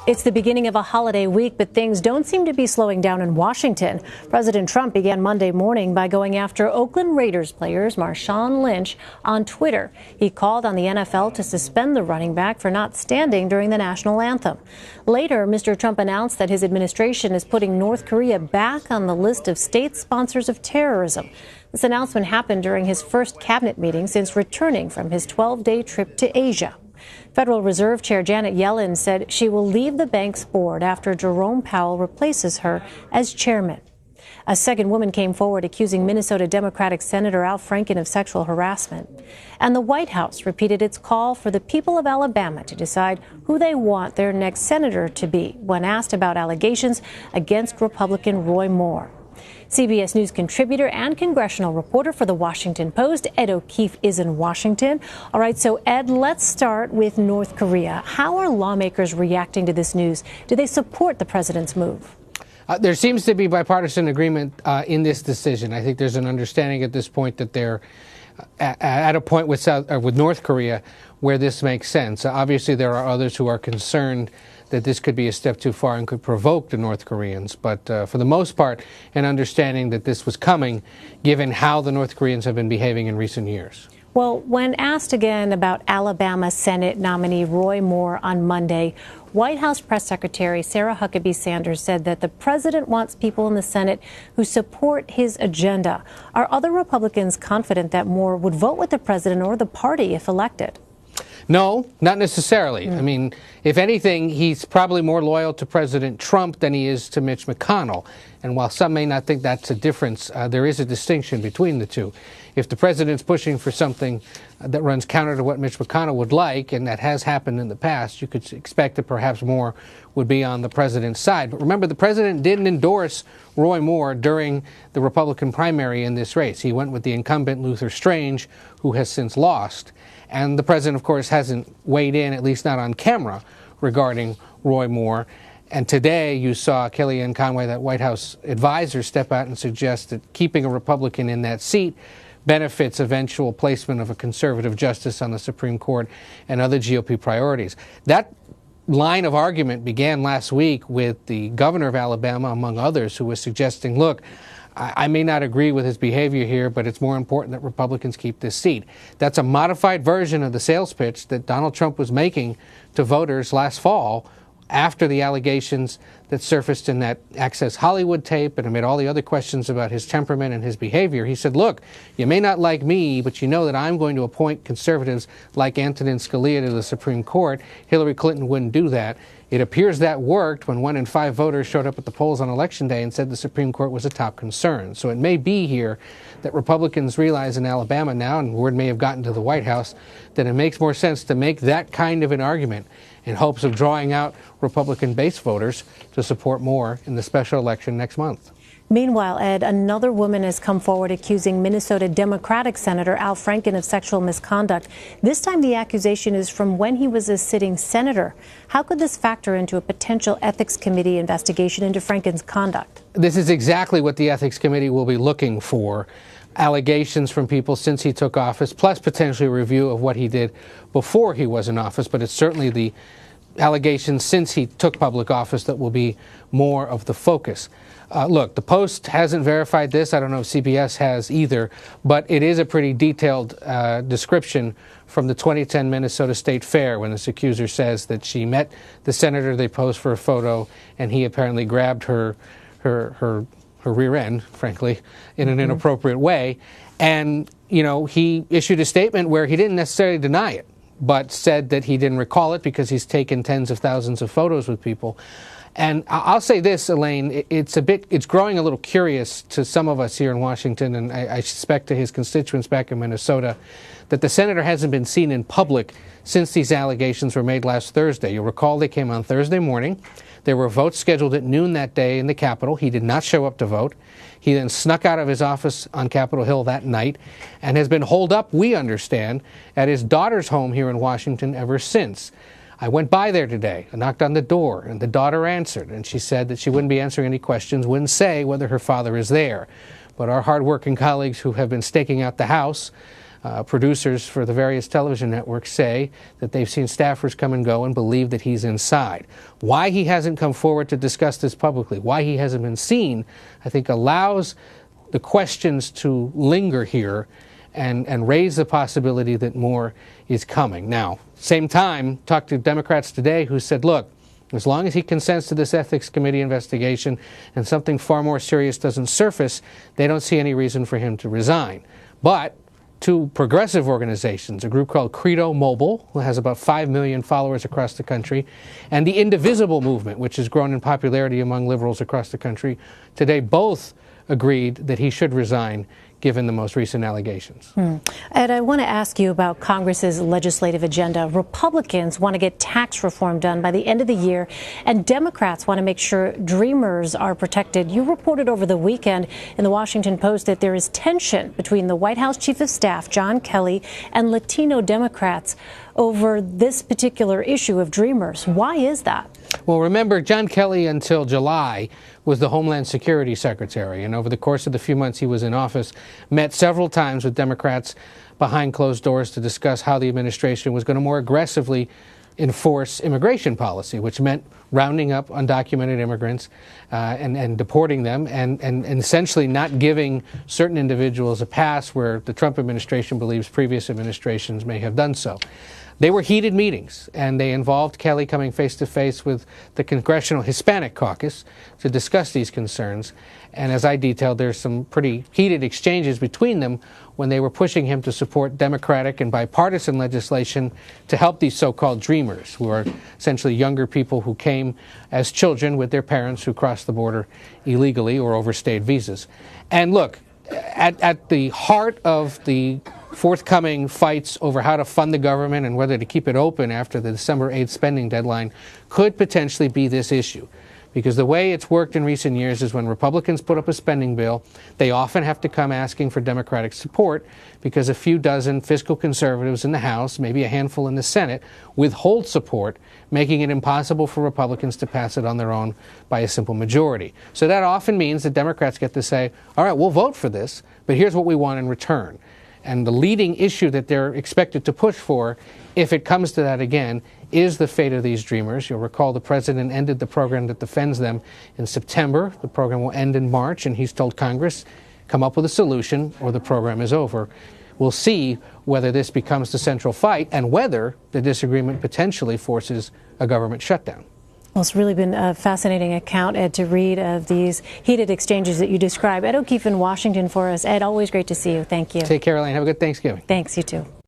It's the beginning of a holiday week, but things don't seem to be slowing down in Washington. President Trump began Monday morning by going after Oakland Raiders players Marshawn Lynch on Twitter. He called on the NFL to suspend the running back for not standing during the national anthem. Later, Mr. Trump announced that his administration is putting North Korea back on the list of state sponsors of terrorism. This announcement happened during his first cabinet meeting since returning from his 12-day trip to Asia. Federal Reserve Chair Janet Yellen said she will leave the bank's board after Jerome Powell replaces her as chairman. A second woman came forward accusing Minnesota Democratic Senator Al Franken of sexual harassment. And the White House repeated its call for the people of Alabama to decide who they want their next senator to be when asked about allegations against Republican Roy Moore. CBS News contributor and congressional reporter for The Washington Post, Ed O'Keefe, is in Washington. All right, so Ed, let's start with North Korea. How are lawmakers reacting to this news? Do they support the president's move? There seems to be bipartisan agreement in this decision. I think there's an understanding at this point that they're at a point with North Korea where this makes sense. Obviously, there are others who are concerned that this could be a step too far and could provoke the North Koreans. But for the most part, an understanding that this was coming, given how the North Koreans have been behaving in recent years. Well, when asked again about Alabama Senate nominee Roy Moore on Monday, White House Press Secretary Sarah Huckabee Sanders said that the president wants people in the Senate who support his agenda. Are other Republicans confident that Moore would vote with the president or the party if elected? No, not necessarily. I mean, if anything, he's probably more loyal to President Trump than he is to Mitch McConnell. And while some may not think that's a difference, there is a distinction between the two. If the president's pushing for something that runs counter to what Mitch McConnell would like, and that has happened in the past, you could expect that perhaps Moore would be on the president's side. But remember, the president didn't endorse Roy Moore during the Republican primary in this race. He went with the incumbent Luther Strange, who has since lost. And the president, of course, hasn't weighed in, at least not on camera, regarding Roy Moore. And today you saw Kellyanne Conway, that White House advisor, step out and suggest that keeping a Republican in that seat benefits eventual placement of a conservative justice on the Supreme Court and other GOP priorities. That line of argument began last week with the governor of Alabama, among others, who was suggesting, look, I may not agree with his behavior here, but it's more important that Republicans keep this seat. That's a modified version of the sales pitch that Donald Trump was making to voters last fall after the allegations that surfaced in that Access Hollywood tape and amid all the other questions about his temperament and his behavior. He said, look, you may not like me, but you know that I'm going to appoint conservatives like Antonin Scalia to the Supreme Court. Hillary Clinton wouldn't do that. It appears that worked when 1 in 5 voters showed up at the polls on Election Day and said the Supreme Court was a top concern. So it may be here that Republicans realize in Alabama now, and word may have gotten to the White House, that it makes more sense to make that kind of an argument in hopes of drawing out Republican base voters to support Moore in the special election next month. Meanwhile, Ed, another woman has come forward accusing Minnesota Democratic Senator Al Franken of sexual misconduct. This time the accusation is from when he was a sitting senator. How could this factor into a potential ethics committee investigation into Franken's conduct? This is exactly what the ethics committee will be looking for. Allegations from people since he took office, plus potentially a review of what he did before he was in office. But it's certainly the allegations since he took public office that will be more of the focus. Look, the Post hasn't verified this. I don't know if CBS has either, but it is a pretty detailed description from the 2010 Minnesota State Fair when this accuser says that she met the senator, they posed for a photo, and he apparently grabbed her rear end, frankly, in an inappropriate way. And, you know, he issued a statement where he didn't necessarily deny it, but said that he didn't recall it because he's taken tens of thousands of photos with people. And I'll say this, Elaine, it's growing a little curious to some of us here in Washington, and I suspect to his constituents back in Minnesota, that the senator hasn't been seen in public since these allegations were made last Thursday. You'll recall they came on Thursday morning. There were votes scheduled at noon that day in the Capitol. He did not show up to vote. He then snuck out of his office on Capitol Hill that night and has been holed up, we understand, at his daughter's home here in Washington ever since. I went by there today. I knocked on the door, and the daughter answered, and she said that she wouldn't be answering any questions, wouldn't say whether her father is there. But our hardworking colleagues who have been staking out the house Producers for the various television networks say that they've seen staffers come and go and believe that he's inside. Why he hasn't come forward to discuss this publicly, why he hasn't been seen, I think allows the questions to linger here and raise the possibility that more is coming. Now, same time, talked to Democrats today who said, look, as long as he consents to this ethics committee investigation and something far more serious doesn't surface, they don't see any reason for him to resign. But two progressive organizations, a group called Credo Mobile, who has about 5 million followers across the country, and the Indivisible movement, which has grown in popularity among liberals across the country, today both agreed that he should resign given the most recent allegations. Ed, I want to ask you about Congress's legislative agenda. Republicans want to get tax reform done by the end of the year, and Democrats want to make sure dreamers are protected. You reported over the weekend in the Washington Post that there is tension between the White House Chief of Staff, John Kelly, and Latino Democrats over this particular issue of dreamers. Why is that? Well, remember, John Kelly until July was the Homeland Security Secretary, and over the course of the few months he was in office, met several times with Democrats behind closed doors to discuss how the administration was going to more aggressively enforce immigration policy, which meant rounding up undocumented immigrants and deporting them and essentially not giving certain individuals a pass where the Trump administration believes previous administrations may have done so. They were heated meetings, and they involved Kelly coming face-to-face with the Congressional Hispanic Caucus to discuss these concerns. And as I detailed, there's some pretty heated exchanges between them when they were pushing him to support Democratic and bipartisan legislation to help these so-called dreamers, who are essentially younger people who came as children with their parents who crossed the border illegally or overstayed visas. And look, at the heart of the forthcoming fights over how to fund the government and whether to keep it open after the December 8th spending deadline could potentially be this issue. Because the way it's worked in recent years is when Republicans put up a spending bill, they often have to come asking for Democratic support because a few dozen fiscal conservatives in the House, maybe a handful in the Senate, withhold support, making it impossible for Republicans to pass it on their own by a simple majority. So that often means that Democrats get to say, all right, we'll vote for this, but here's what we want in return. And the leading issue that they're expected to push for, if it comes to that again, is the fate of these dreamers. You'll recall the president ended the program that defends them in September. The program will end in March, and he's told Congress, come up with a solution or the program is over. We'll see whether this becomes the central fight and whether the disagreement potentially forces a government shutdown. Well, it's really been a fascinating account, Ed, to read of these heated exchanges that you describe. Ed O'Keefe in Washington for us. Ed, always great to see you. Thank you. Take care, Elaine. Have a good Thanksgiving. Thanks, you too.